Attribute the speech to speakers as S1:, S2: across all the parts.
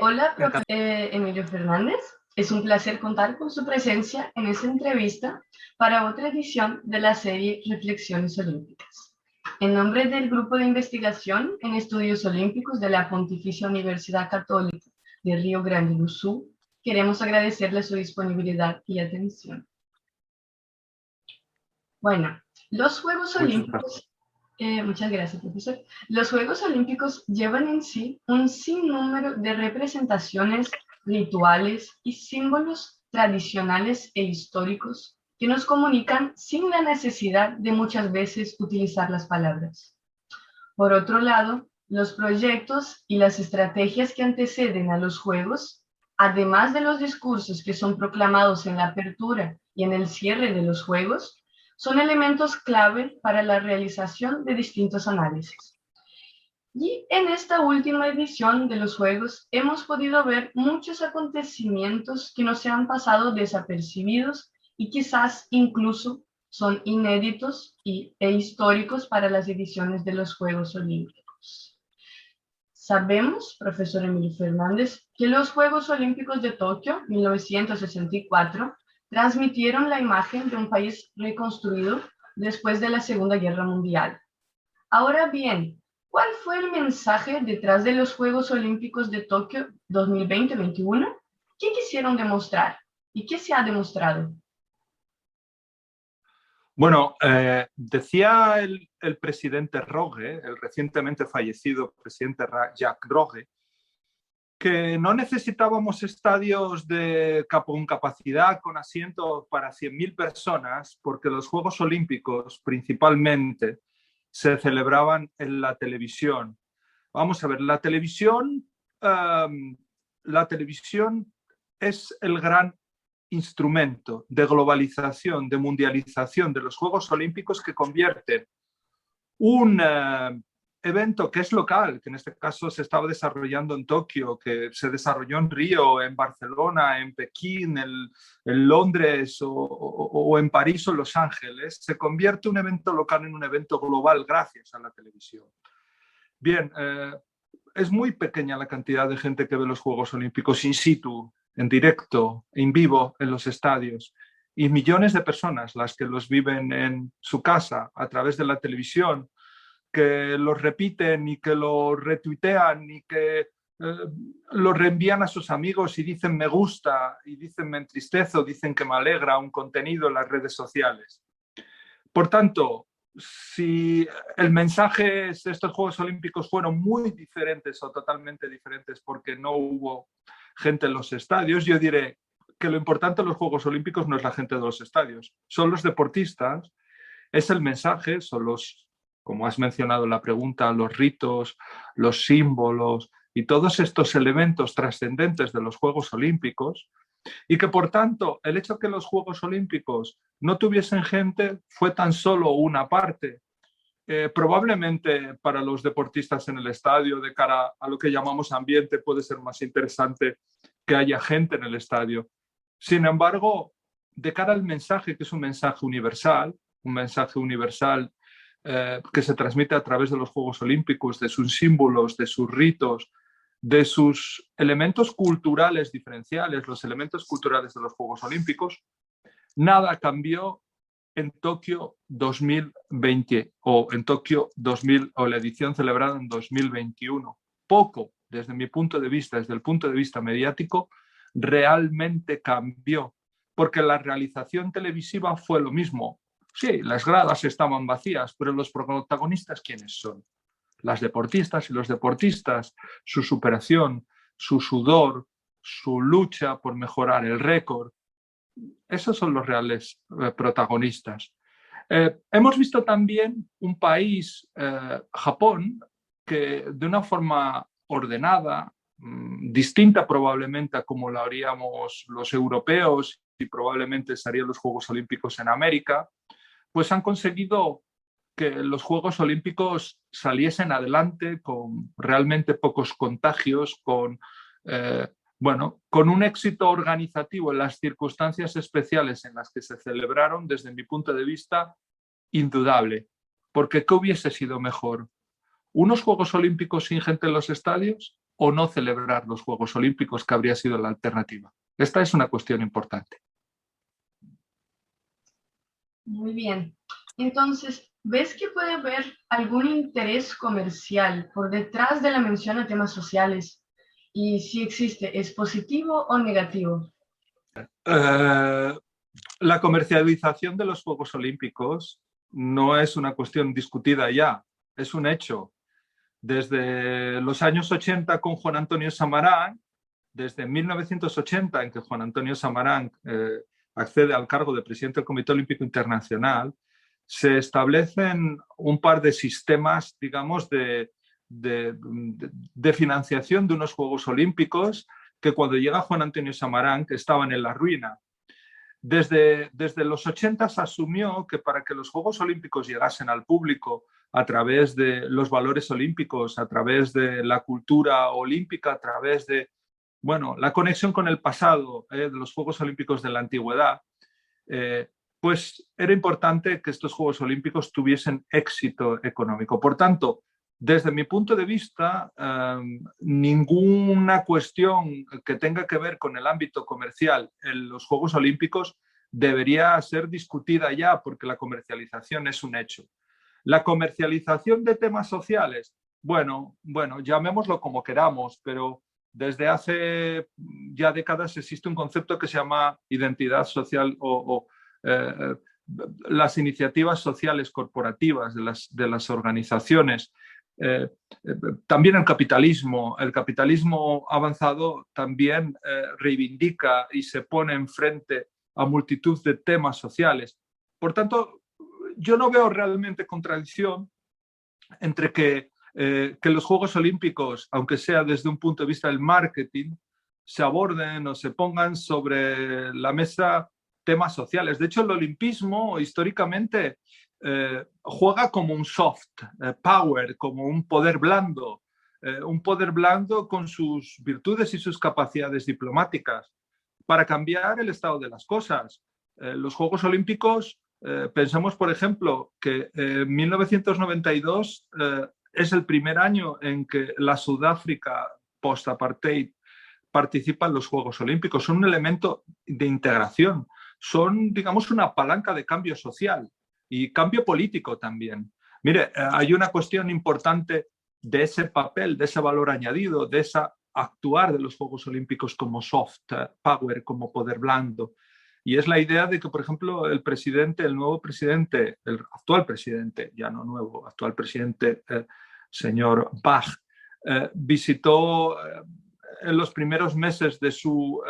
S1: Hola, profe Emilio Fernández. Es un placer contar con su presencia en esta entrevista para otra edición de la serie Reflexiones Olímpicas. En nombre del Grupo de Investigación en Estudios Olímpicos de la Pontificia Universidad Católica de Río Grande do Sul, queremos agradecerle su disponibilidad y atención. Bueno, los Juegos Olímpicos... muchas gracias, profesor. Los Juegos Olímpicos llevan en sí un sinnúmero de representaciones, rituales y símbolos tradicionales e históricos que nos comunican sin la necesidad de muchas veces utilizar las palabras. Por otro lado, los proyectos y las estrategias que anteceden a los Juegos, además de los discursos que son proclamados en la apertura y en el cierre de los Juegos, son elementos clave para la realización de distintos análisis. Y en esta última edición de los Juegos hemos podido ver muchos acontecimientos que no se han pasado desapercibidos y quizás incluso son inéditos e históricos para las ediciones de los Juegos Olímpicos. Sabemos, profesor Emilio Fernández, que los Juegos Olímpicos de Tokio, 1964, transmitieron la imagen de un país reconstruido después de la Segunda Guerra Mundial. Ahora bien, ¿cuál fue el mensaje detrás de los Juegos Olímpicos de Tokio 2020-21? ¿Qué quisieron demostrar? ¿Y qué se ha demostrado?
S2: Bueno, decía el presidente Rogge, el recientemente fallecido presidente Jacques Rogge, que no necesitábamos estadios con capacidad, con asientos para 100.000 personas, porque los Juegos Olímpicos principalmente se celebraban en la televisión. Vamos a ver, la televisión es el gran instrumento de globalización, de mundialización de los Juegos Olímpicos que convierten un evento que es local, que en este caso se estaba desarrollando en Tokio, que se desarrolló en Río, en Barcelona, en Pekín, en Londres o en París o en Los Ángeles, se convierte un evento local en un evento global gracias a la televisión. Bien, es muy pequeña la cantidad de gente que ve los Juegos Olímpicos in situ, en directo, en vivo, en los estadios, y millones de personas las que los viven en su casa a través de la televisión, que los repiten y que lo retuitean y que lo reenvían a sus amigos y dicen me gusta, y dicen me entristezo, dicen que me alegra un contenido en las redes sociales. Por tanto, si el mensaje de estos Juegos Olímpicos fueron muy diferentes o totalmente diferentes porque no hubo gente en los estadios, yo diré que lo importante de los Juegos Olímpicos no es la gente de los estadios, son los deportistas, es el mensaje, son los, como has mencionado en la pregunta, los ritos, los símbolos y todos estos elementos trascendentes de los Juegos Olímpicos, y que por tanto el hecho de que los Juegos Olímpicos no tuviesen gente fue tan solo una parte. Probablemente para los deportistas en el estadio, de cara a lo que llamamos ambiente, puede ser más interesante que haya gente en el estadio. Sin embargo, de cara al mensaje, que es un mensaje universal que se transmite a través de los Juegos Olímpicos, de sus símbolos, de sus ritos, de sus elementos culturales diferenciales, los elementos culturales de los Juegos Olímpicos, nada cambió en Tokio 2020 o en Tokio 2000 o la edición celebrada en 2021. Poco, desde mi punto de vista, desde el punto de vista mediático, realmente cambió, porque la realización televisiva fue lo mismo. Sí, las gradas estaban vacías, pero los protagonistas, ¿quiénes son? Las deportistas y los deportistas, su superación, su sudor, su lucha por mejorar el récord. Esos son los reales protagonistas. Hemos visto también un país, Japón, que de una forma ordenada, distinta probablemente a como lo haríamos los europeos y probablemente se harían los Juegos Olímpicos en América, pues han conseguido que los Juegos Olímpicos saliesen adelante con realmente pocos contagios, con un éxito organizativo en las circunstancias especiales en las que se celebraron, desde mi punto de vista, indudable. Porque ¿qué hubiese sido mejor? ¿Unos Juegos Olímpicos sin gente en los estadios o no celebrar los Juegos Olímpicos, que habría sido la alternativa. Esta es una cuestión importante.
S1: Muy bien. Entonces, ¿ves que puede haber algún interés comercial por detrás de la mención a temas sociales? Y si existe, ¿es positivo o negativo?
S2: La comercialización de los Juegos Olímpicos no es una cuestión discutida ya, es un hecho. Desde los años 80 con Juan Antonio Samarán, desde 1980 en que Juan Antonio Samarán accede al cargo de presidente del Comité Olímpico Internacional, se establecen un par de sistemas, digamos, de financiación de unos Juegos Olímpicos que cuando llega Juan Antonio Samarán, que estaban en la ruina. Desde los 80 se asumió que para que los Juegos Olímpicos llegasen al público a través de los valores olímpicos, a través de la cultura olímpica, a través de, bueno, la conexión con el pasado de los Juegos Olímpicos de la antigüedad, pues era importante que estos Juegos Olímpicos tuviesen éxito económico. Por tanto, desde mi punto de vista, ninguna cuestión que tenga que ver con el ámbito comercial en los Juegos Olímpicos debería ser discutida ya, porque la comercialización es un hecho. La comercialización de temas sociales, bueno, llamémoslo como queramos, pero desde hace ya décadas existe un concepto que se llama identidad social o las iniciativas sociales corporativas de las organizaciones. También el capitalismo avanzado también reivindica y se pone enfrente a multitud de temas sociales. Por tanto, yo no veo realmente contradicción entre que los Juegos Olímpicos, aunque sea desde un punto de vista del marketing, se aborden o se pongan sobre la mesa temas sociales. De hecho, el olimpismo históricamente juega como un soft power, como un poder blando con sus virtudes y sus capacidades diplomáticas para cambiar el estado de las cosas. Los Juegos Olímpicos, pensemos, por ejemplo, que 1992 es el primer año en que la Sudáfrica post-apartheid participa en los Juegos Olímpicos. Son un elemento de integración, son, digamos, una palanca de cambio social y cambio político también. Mire, hay una cuestión importante de ese papel, de ese valor añadido, de esa actuar de los Juegos Olímpicos como soft power, como poder blando. Y es la idea de que, por ejemplo, el nuevo presidente, el actual presidente, ya no nuevo, actual presidente, señor Bach, visitó en los primeros meses de su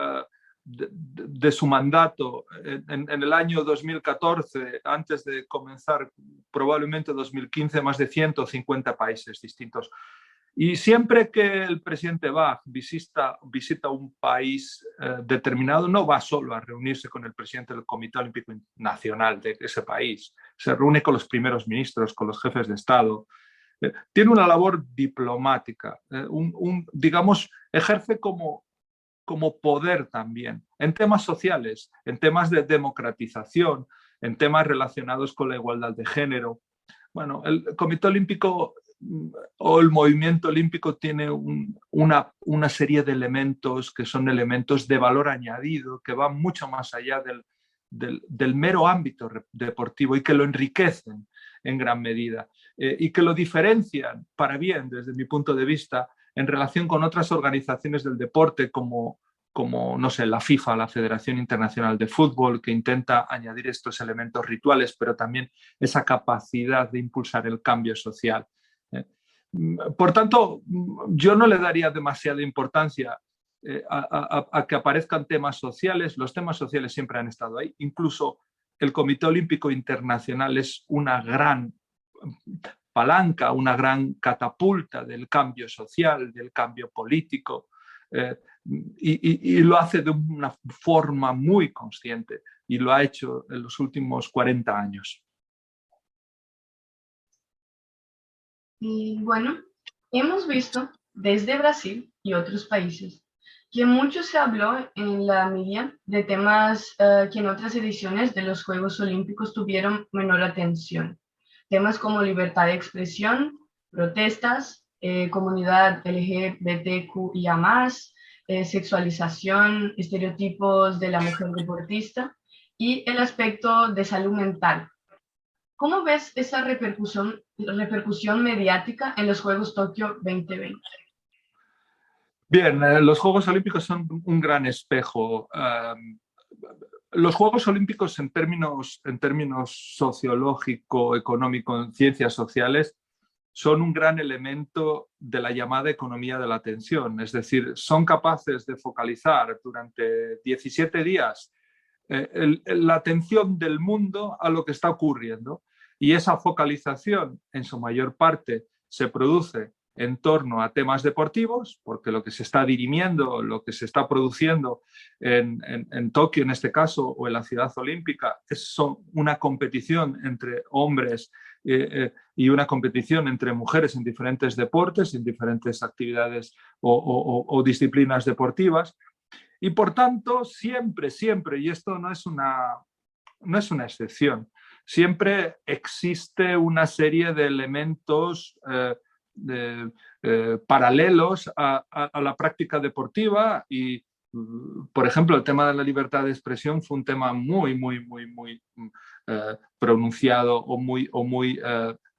S2: mandato, en el año 2014, antes de comenzar probablemente 2015, más de 150 países distintos. Y siempre que el presidente Bach visita un país determinado, no va solo a reunirse con el presidente del Comité Olímpico Nacional de ese país, se reúne con los primeros ministros, con los jefes de Estado. Tiene una labor diplomática, digamos, ejerce como poder también en temas sociales, en temas de democratización, en temas relacionados con la igualdad de género. Bueno, el Comité Olímpico o el movimiento olímpico tiene una serie de elementos que son elementos de valor añadido, que van mucho más allá del mero ámbito deportivo y que lo enriquecen en gran medida y que lo diferencian para bien, desde mi punto de vista, en relación con otras organizaciones del deporte como no sé, la FIFA, la Federación Internacional de Fútbol, que intenta añadir estos elementos rituales, pero también esa capacidad de impulsar el cambio social. Por tanto, yo no le daría demasiada importancia a que aparezcan temas sociales. Los temas sociales siempre han estado ahí. Incluso el Comité Olímpico Internacional es una gran palanca, una gran catapulta del cambio social, del cambio político, y lo hace de una forma muy consciente y lo ha hecho en los últimos 40 años.
S1: Y bueno, hemos visto desde Brasil y otros países que mucho se habló en la media de temas que en otras ediciones de los Juegos Olímpicos tuvieron menor atención. Temas como libertad de expresión, protestas, comunidad LGBTQIA+, sexualización, estereotipos de la mujer deportista y el aspecto de salud mental. ¿Cómo ves esa repercusión mediática en los Juegos Tokio 2020?
S2: Bien, los Juegos Olímpicos son un gran espejo. Los Juegos Olímpicos en términos sociológico, económico, en ciencias sociales, son un gran elemento de la llamada economía de la atención. Es decir, son capaces de focalizar durante 17 días la atención del mundo a lo que está ocurriendo. Y esa focalización, en su mayor parte, se produce en torno a temas deportivos, porque lo que se está dirimiendo, lo que se está produciendo en Tokio, en este caso, o en la ciudad olímpica, es una competición entre hombres y una competición entre mujeres en diferentes deportes, en diferentes actividades o disciplinas deportivas. Y por tanto, siempre, y esto no es una excepción, siempre existe una serie de elementos paralelos a la práctica deportiva y, por ejemplo, el tema de la libertad de expresión fue un tema muy pronunciado o muy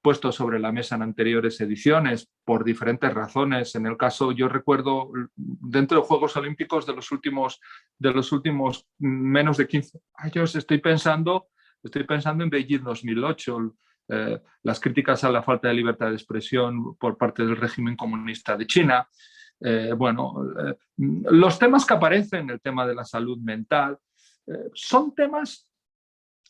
S2: puesto sobre la mesa en anteriores ediciones por diferentes razones. En el caso, yo recuerdo, dentro de Juegos Olímpicos de los últimos menos de 15 años, estoy pensando en Beijing 2008, las críticas a la falta de libertad de expresión por parte del régimen comunista de China. Los temas que aparecen, el tema de la salud mental, son temas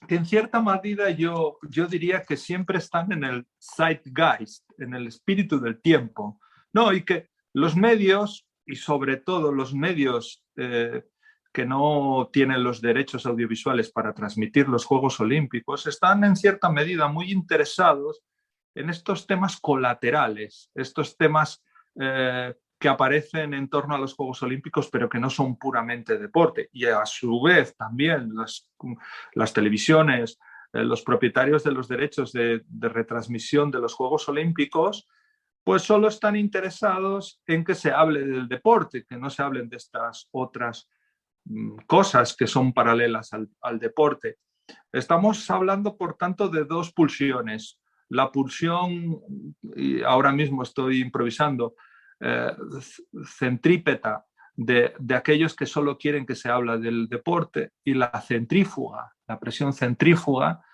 S2: que en cierta medida yo diría que siempre están en el zeitgeist, en el espíritu del tiempo, ¿no? Y que los medios, y sobre todo los medios que no tienen los derechos audiovisuales para transmitir los Juegos Olímpicos, están en cierta medida muy interesados en estos temas colaterales, estos temas que aparecen en torno a los Juegos Olímpicos, pero que no son puramente deporte. Y a su vez también las televisiones, los propietarios de los derechos de retransmisión de los Juegos Olímpicos, pues solo están interesados en que se hable del deporte, que no se hablen de estas otras cosas que son paralelas al deporte. Estamos hablando, por tanto, de dos pulsiones. La pulsión, y ahora mismo estoy improvisando, centrípeta de aquellos que solo quieren que se hable del deporte, y la centrífuga, la presión centrífuga,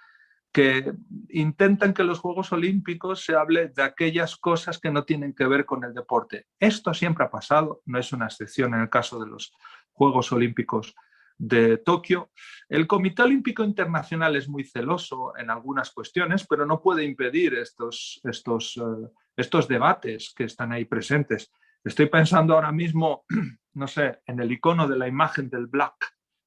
S2: que intentan que los Juegos Olímpicos se hable de aquellas cosas que no tienen que ver con el deporte. Esto siempre ha pasado, no es una excepción en el caso de los Juegos Olímpicos de Tokio. El Comité Olímpico Internacional es muy celoso en algunas cuestiones, pero no puede impedir estos debates que están ahí presentes. Estoy pensando ahora mismo, no sé, en el icono de la imagen del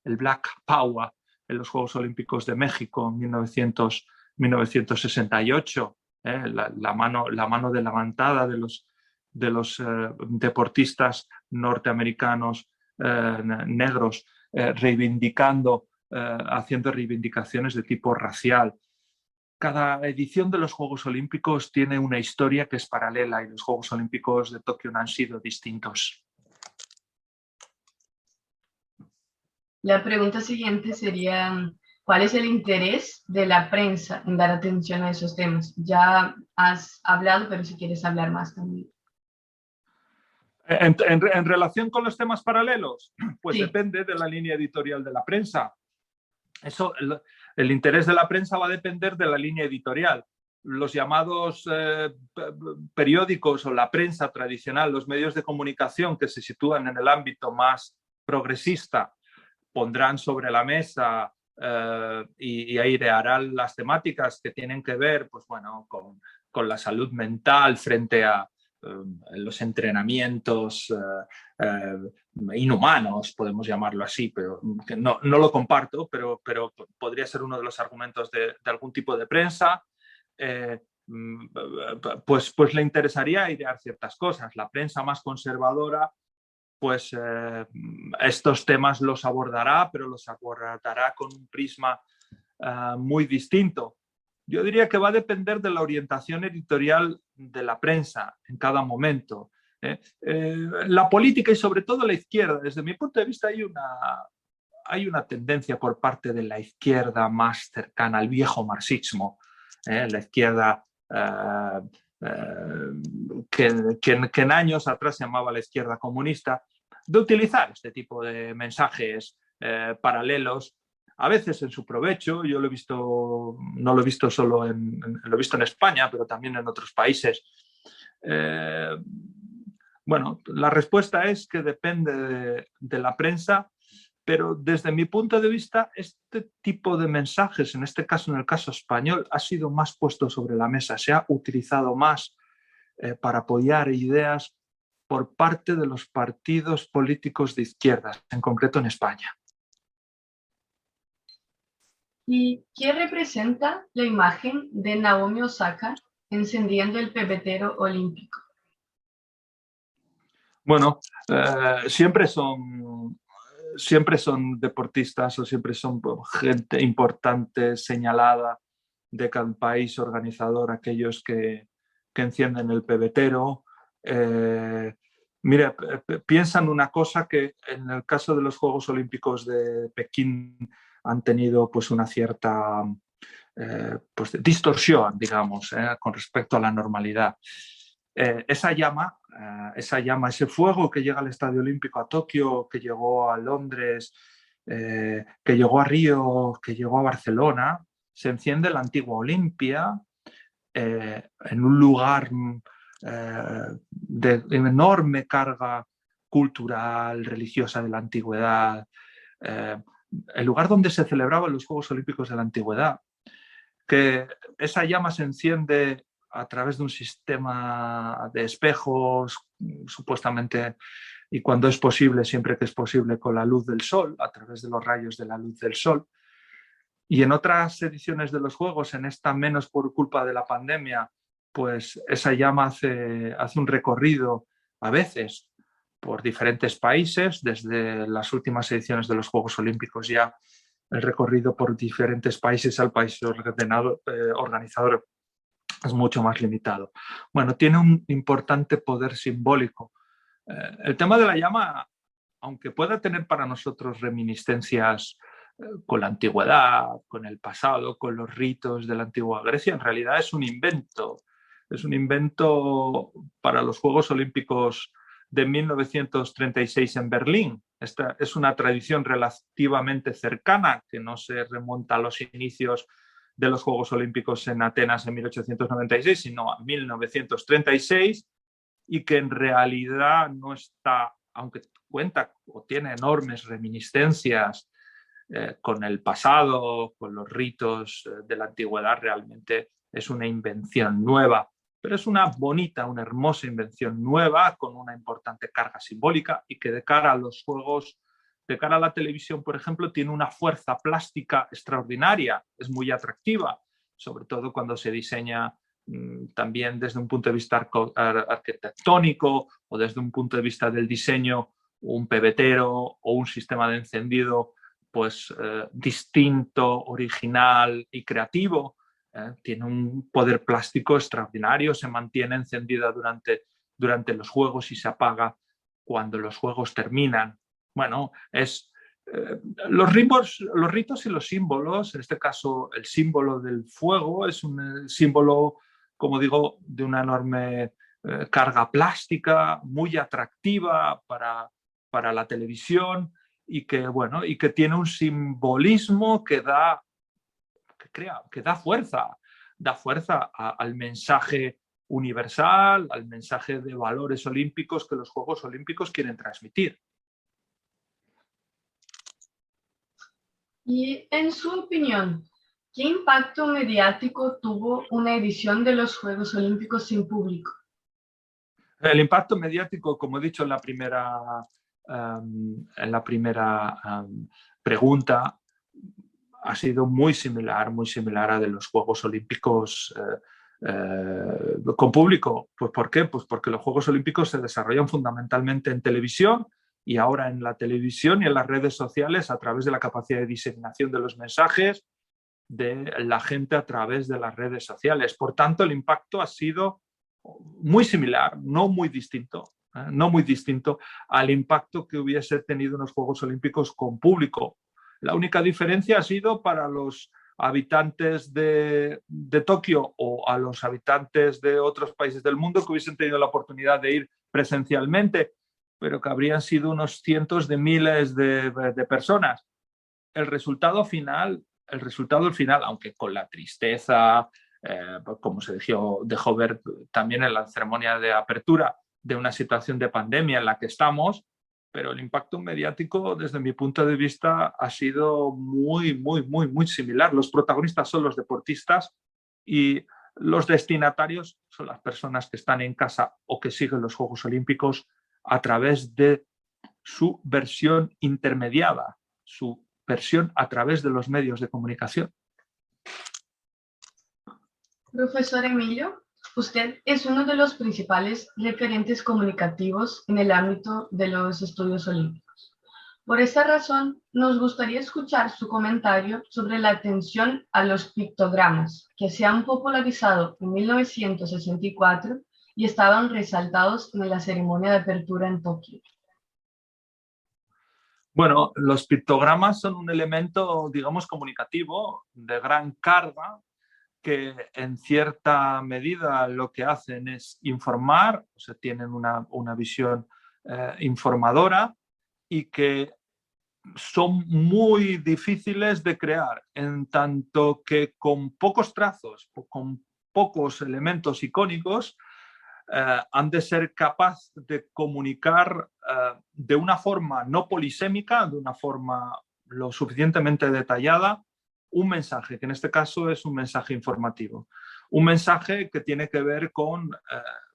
S2: el Black Power en los Juegos Olímpicos de México en 1968, la mano levantada de los deportistas norteamericanos negros, reivindicando, haciendo reivindicaciones de tipo racial. Cada edición de los Juegos Olímpicos tiene una historia que es paralela y los Juegos Olímpicos de Tokio no han sido distintos.
S1: La pregunta siguiente sería, ¿cuál es el interés de la prensa en dar atención a esos temas? Ya has hablado, pero si quieres hablar más también.
S2: En relación con los temas paralelos, pues
S1: Sí.
S2: depende de la línea editorial de la prensa. El interés de la prensa va a depender de la línea editorial. Los llamados periódicos o la prensa tradicional, los medios de comunicación que se sitúan en el ámbito más progresista, pondrán sobre la mesa y airearán las temáticas que tienen que ver, pues bueno, con la salud mental frente a los entrenamientos inhumanos, podemos llamarlo así, pero que no lo comparto, pero podría ser uno de los argumentos de algún tipo de prensa. Pues le interesaría airear ciertas cosas. La prensa más conservadora, pues estos temas los abordará, pero los abordará con un prisma muy distinto. Yo diría que va a depender de la orientación editorial de la prensa en cada momento. La política y sobre todo la izquierda, desde mi punto de vista hay una tendencia por parte de la izquierda más cercana al viejo marxismo, la izquierda que en años atrás se llamaba la izquierda comunista, de utilizar este tipo de mensajes paralelos, a veces en su provecho. Yo lo he visto, no lo he visto solo lo he visto en España, pero también en otros países. Bueno, la respuesta es que depende de la prensa, pero desde mi punto de vista, este tipo de mensajes, en este caso, en el caso español, ha sido más puesto sobre la mesa, se ha utilizado más para apoyar ideas por parte de los partidos políticos de izquierdas, en concreto en España.
S1: ¿Y qué representa la imagen de Naomi Osaka encendiendo el pebetero olímpico?
S2: Bueno, siempre son deportistas o siempre son gente importante, señalada de cada país organizador, aquellos que encienden el pebetero. Mira, piensan una cosa, que en el caso de los Juegos Olímpicos de Pekín han tenido pues una cierta pues, distorsión, digamos, con respecto a la normalidad. Esa llama, ese fuego que llega al Estadio Olímpico, a Tokio, que llegó a Londres, que llegó a Río, que llegó a Barcelona, se enciende en la antigua Olimpia, en un lugar de enorme carga cultural, religiosa de la antigüedad, el lugar donde se celebraban los Juegos Olímpicos de la antigüedad, que esa llama se enciende a través de un sistema de espejos, supuestamente, y cuando es posible, siempre que es posible, con la luz del sol, a través de los rayos de la luz del sol. Y en otras ediciones de los Juegos, en esta menos por culpa de la pandemia, pues esa llama hace un recorrido a veces por diferentes países. Desde las últimas ediciones de los Juegos Olímpicos ya el recorrido por diferentes países al país organizador es mucho más limitado. Bueno, tiene un importante poder simbólico. El tema de la llama, aunque pueda tener para nosotros reminiscencias con la antigüedad, con el pasado, con los ritos de la antigua Grecia, en realidad es un invento. Es un invento para los Juegos Olímpicos de 1936 en Berlín. Esta es una tradición relativamente cercana, que no se remonta a los inicios de los Juegos Olímpicos en Atenas en 1896, sino a 1936, y que en realidad no está, aunque cuenta o tiene enormes reminiscencias con el pasado, con los ritos de la antigüedad, realmente es una invención nueva, pero es una bonita, una hermosa invención nueva con una importante carga simbólica, y que de cara a los Juegos, de cara a la televisión, por ejemplo, tiene una fuerza plástica extraordinaria, es muy atractiva, sobre todo cuando se diseña también desde un punto de vista arquitectónico o desde un punto de vista del diseño, un pebetero o un sistema de encendido pues distinto, original y creativo. Tiene un poder plástico extraordinario, se mantiene encendida durante los Juegos y se apaga cuando los Juegos terminan. Bueno, los ritos y los símbolos, en este caso el símbolo del fuego es un símbolo, como digo, de una enorme carga plástica, muy atractiva para la televisión, y que tiene un simbolismo que da fuerza al mensaje universal, al mensaje de valores olímpicos que los Juegos Olímpicos quieren transmitir.
S1: Y en su opinión, ¿qué impacto mediático tuvo una edición de los Juegos Olímpicos sin público?
S2: El impacto mediático, como he dicho en la primera pregunta, ha sido muy similar a de los Juegos Olímpicos con público. Pues, ¿por qué? Pues porque los Juegos Olímpicos se desarrollan fundamentalmente en televisión, y ahora en la televisión y en las redes sociales, a través de la capacidad de diseminación de los mensajes, de la gente a través de las redes sociales. Por tanto, el impacto ha sido muy similar, no muy distinto, no muy distinto al impacto que hubiese tenido unos Juegos Olímpicos con público. La única diferencia ha sido para los habitantes de Tokio o a los habitantes de otros países del mundo que hubiesen tenido la oportunidad de ir presencialmente, pero que habrían sido unos cientos de miles de personas. El resultado final, aunque con la tristeza, como se dejó ver también en la ceremonia de apertura, de una situación de pandemia en la que estamos, pero el impacto mediático, desde mi punto de vista, ha sido muy, muy, muy, muy similar. Los protagonistas son los deportistas y los destinatarios son las personas que están en casa o que siguen los Juegos Olímpicos a través de su versión intermediada, su versión a través de los medios de comunicación.
S1: Profesor Emilio, usted es uno de los principales referentes comunicativos en el ámbito de los estudios olímpicos. Por esta razón, nos gustaría escuchar su comentario sobre la atención a los pictogramas, que se han popularizado en 1964 y estaban resaltados en la ceremonia de apertura en Tokio.
S2: Bueno, los pictogramas son un elemento, digamos, comunicativo de gran carga que en cierta medida lo que hacen es informar, o sea, tienen una visión informadora y que son muy difíciles de crear, en tanto que con pocos trazos, con pocos elementos icónicos, han de ser capaces de comunicar de una forma no polisémica, de una forma lo suficientemente detallada, un mensaje, que en este caso es un mensaje informativo. Un mensaje que tiene que ver con,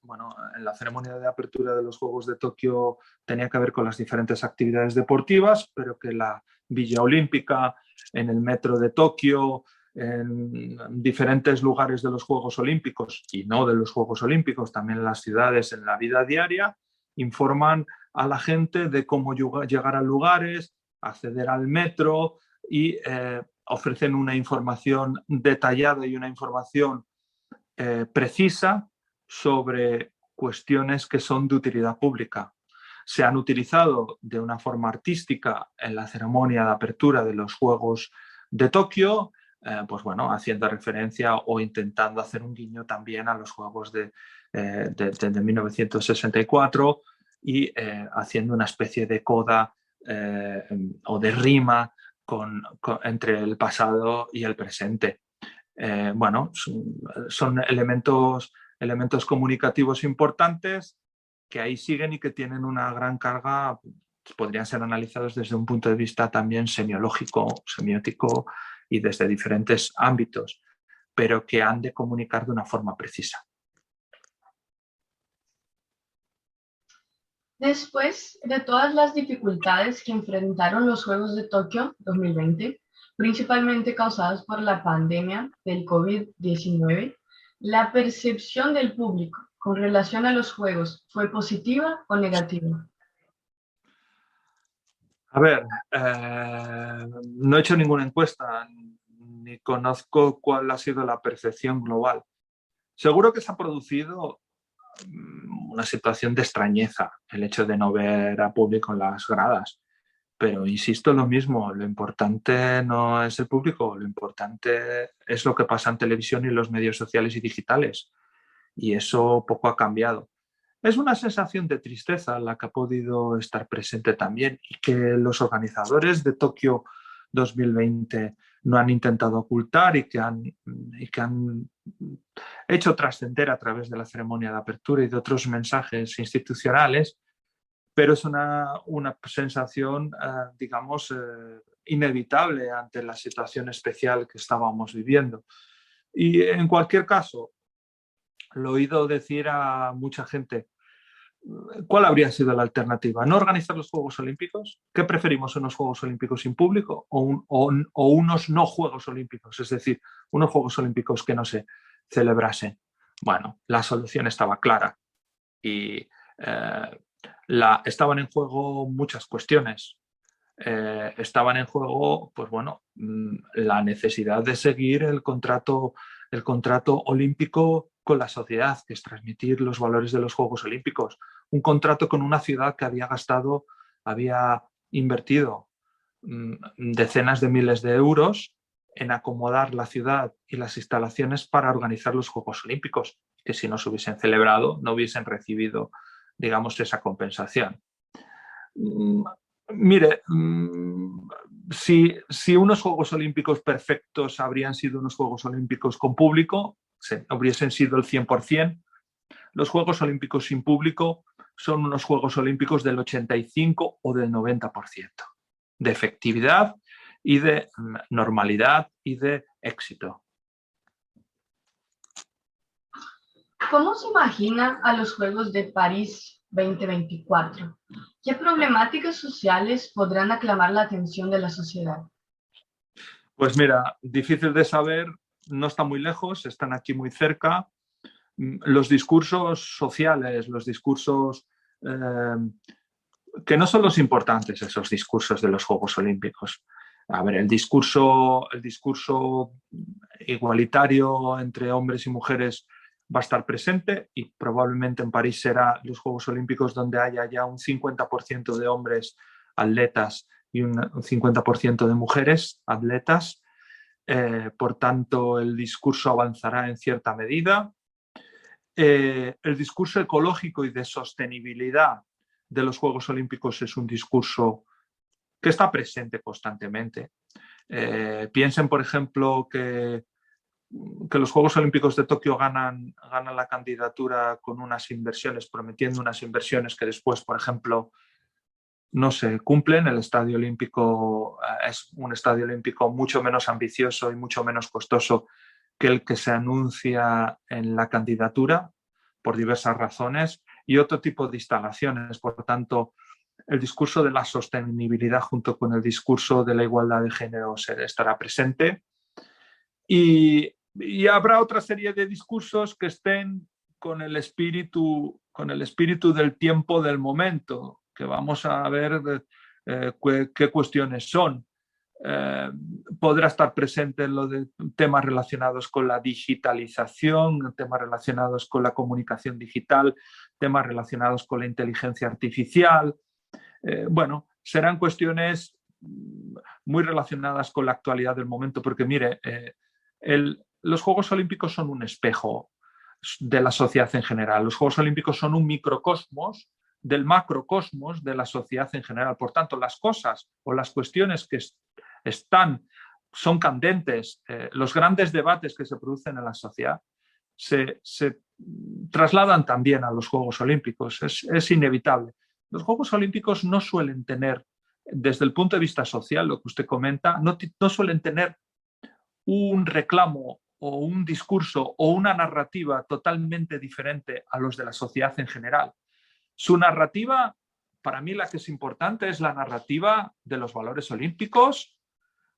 S2: bueno, en la ceremonia de apertura de los Juegos de Tokio tenía que ver con las diferentes actividades deportivas, pero que la Villa Olímpica, en el metro de Tokio, en diferentes lugares de los Juegos Olímpicos y no de los Juegos Olímpicos, también en las ciudades, en la vida diaria, informan a la gente de cómo llegar a lugares, acceder al metro y ofrecen una información detallada y una información precisa sobre cuestiones que son de utilidad pública. Se han utilizado de una forma artística en la ceremonia de apertura de los Juegos de Tokio, pues bueno, haciendo referencia o intentando hacer un guiño también a los Juegos de 1964 y haciendo una especie de coda o de rima entre el pasado y el presente. Bueno, son elementos comunicativos importantes que ahí siguen y que tienen una gran carga, podrían ser analizados desde un punto de vista también semiológico, semiótico y desde diferentes ámbitos, pero que han de comunicar de una forma precisa.
S1: Después de todas las dificultades que enfrentaron los Juegos de Tokio 2020, principalmente causadas por la pandemia del COVID-19, ¿la percepción del público con relación a los Juegos fue positiva o negativa?
S2: A ver, no he hecho ninguna encuesta ni conozco cuál ha sido la percepción global. Seguro que se ha producido una situación de extrañeza el hecho de no ver a público en las gradas. Pero insisto en lo mismo, lo importante no es el público, lo importante es lo que pasa en televisión y los medios sociales y digitales. Y eso poco ha cambiado. Es una sensación de tristeza la que ha podido estar presente también y que los organizadores de Tokio 2020 no han intentado ocultar y que han hecho trascender a través de la ceremonia de apertura y de otros mensajes institucionales, pero es una sensación, digamos, inevitable ante la situación especial que estábamos viviendo. Y en cualquier caso, lo he oído decir a mucha gente, ¿cuál habría sido la alternativa? ¿No organizar los Juegos Olímpicos? ¿Qué preferimos, unos Juegos Olímpicos sin público o unos no Juegos Olímpicos? Es decir, unos Juegos Olímpicos que no se celebrasen. Bueno, la solución estaba clara y estaban en juego muchas cuestiones. estaban en juego, pues bueno, la necesidad de seguir el contrato olímpico con la sociedad, que es transmitir los valores de los Juegos Olímpicos. Un contrato con una ciudad que había invertido decenas de miles de euros en acomodar la ciudad y las instalaciones para organizar los Juegos Olímpicos, que si no se hubiesen celebrado no hubiesen recibido, digamos, esa compensación. Mire, si unos Juegos Olímpicos perfectos habrían sido unos Juegos Olímpicos con público, hubiesen sido el 100%, los Juegos Olímpicos sin público son unos Juegos Olímpicos del 85 o del 90% de efectividad y de normalidad y de éxito.
S1: ¿Cómo se imagina a los Juegos de París 2024? ¿Qué problemáticas sociales podrán aclamar la atención de la sociedad?
S2: Pues mira, difícil de saber, no está muy lejos, están aquí muy cerca. Los discursos sociales, los discursos que no son los importantes, esos discursos de los Juegos Olímpicos. A ver, el discurso igualitario entre hombres y mujeres va a estar presente y probablemente en París será los Juegos Olímpicos donde haya ya un 50% de hombres atletas y un 50% de mujeres atletas. Por tanto, el discurso avanzará en cierta medida. El discurso ecológico y de sostenibilidad de los Juegos Olímpicos es un discurso que está presente constantemente. Piensen, por ejemplo, que los Juegos Olímpicos de Tokio ganan la candidatura con unas inversiones, prometiendo unas inversiones que después, por ejemplo, no se cumplen. El Estadio Olímpico es un estadio olímpico mucho menos ambicioso y mucho menos costoso que el que se anuncia en la candidatura por diversas razones y otro tipo de instalaciones. Por tanto, el discurso de la sostenibilidad junto con el discurso de la igualdad de género estará presente y habrá otra serie de discursos que estén con el espíritu del tiempo del momento, que vamos a ver qué cuestiones son. Podrá estar presente en lo de temas relacionados con la digitalización, temas relacionados con la comunicación digital, temas relacionados con la inteligencia artificial. Bueno, serán cuestiones muy relacionadas con la actualidad del momento, porque mire, los Juegos Olímpicos son un espejo de la sociedad en general. Los Juegos Olímpicos son un microcosmos del macrocosmos de la sociedad en general. Por tanto, las cosas o las cuestiones que son candentes, los grandes debates que se producen en la sociedad se trasladan también a los Juegos Olímpicos. Es inevitable. Los Juegos Olímpicos no suelen tener, desde el punto de vista social, lo que usted comenta, no suelen tener un reclamo o un discurso o una narrativa totalmente diferente a los de la sociedad en general. Su narrativa, para mí la que es importante, es la narrativa de los valores olímpicos,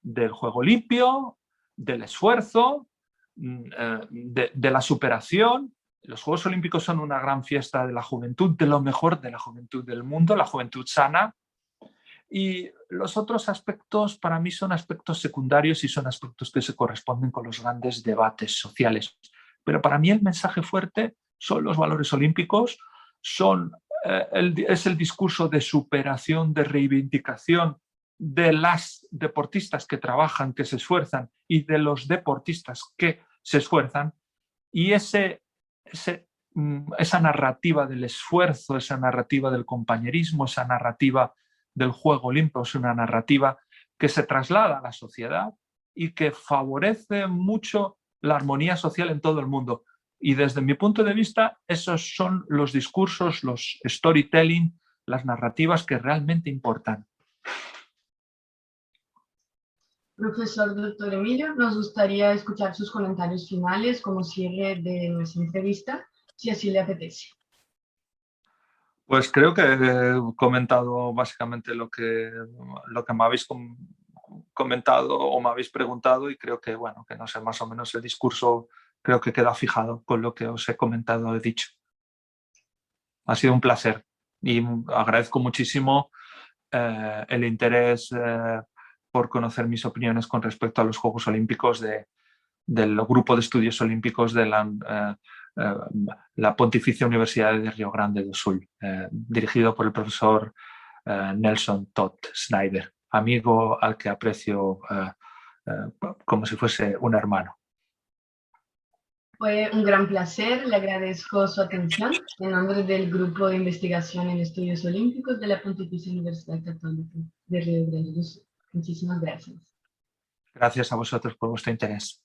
S2: del juego limpio, del esfuerzo, de la superación. Los Juegos Olímpicos son una gran fiesta de la juventud, de lo mejor de la juventud del mundo, la juventud sana. Y los otros aspectos para mí son aspectos secundarios y son aspectos que se corresponden con los grandes debates sociales. Pero para mí el mensaje fuerte son los valores olímpicos, es el discurso de superación, de reivindicación de las deportistas que trabajan, que se esfuerzan y de los deportistas que se esfuerzan. Y esa narrativa del esfuerzo, esa narrativa del compañerismo, esa narrativa del juego olímpico, es una narrativa que se traslada a la sociedad y que favorece mucho la armonía social en todo el mundo. Y desde mi punto de vista, esos son los discursos, los storytelling, las narrativas que realmente importan.
S1: Profesor Dr. Emilio, nos gustaría escuchar sus comentarios finales como cierre de nuestra entrevista, si así le apetece.
S2: Pues creo que he comentado básicamente lo que me habéis comentado o me habéis preguntado y creo que, bueno, que no sé, más o menos el discurso creo que queda fijado con lo que os he comentado, he dicho. Ha sido un placer y agradezco muchísimo el interés por conocer mis opiniones con respecto a los Juegos Olímpicos del Grupo de Estudios Olímpicos de la Pontificia Universidad de Río Grande do Sul, dirigido por el profesor Nelson Todd Snyder, amigo al que aprecio como si fuese un hermano.
S1: Fue un gran placer, le agradezco su atención en nombre del Grupo de Investigación en Estudios Olímpicos de la Pontificia Universidad Católica de Río Grande do Sul. Muchísimas gracias.
S2: Gracias a vosotros por vuestro interés.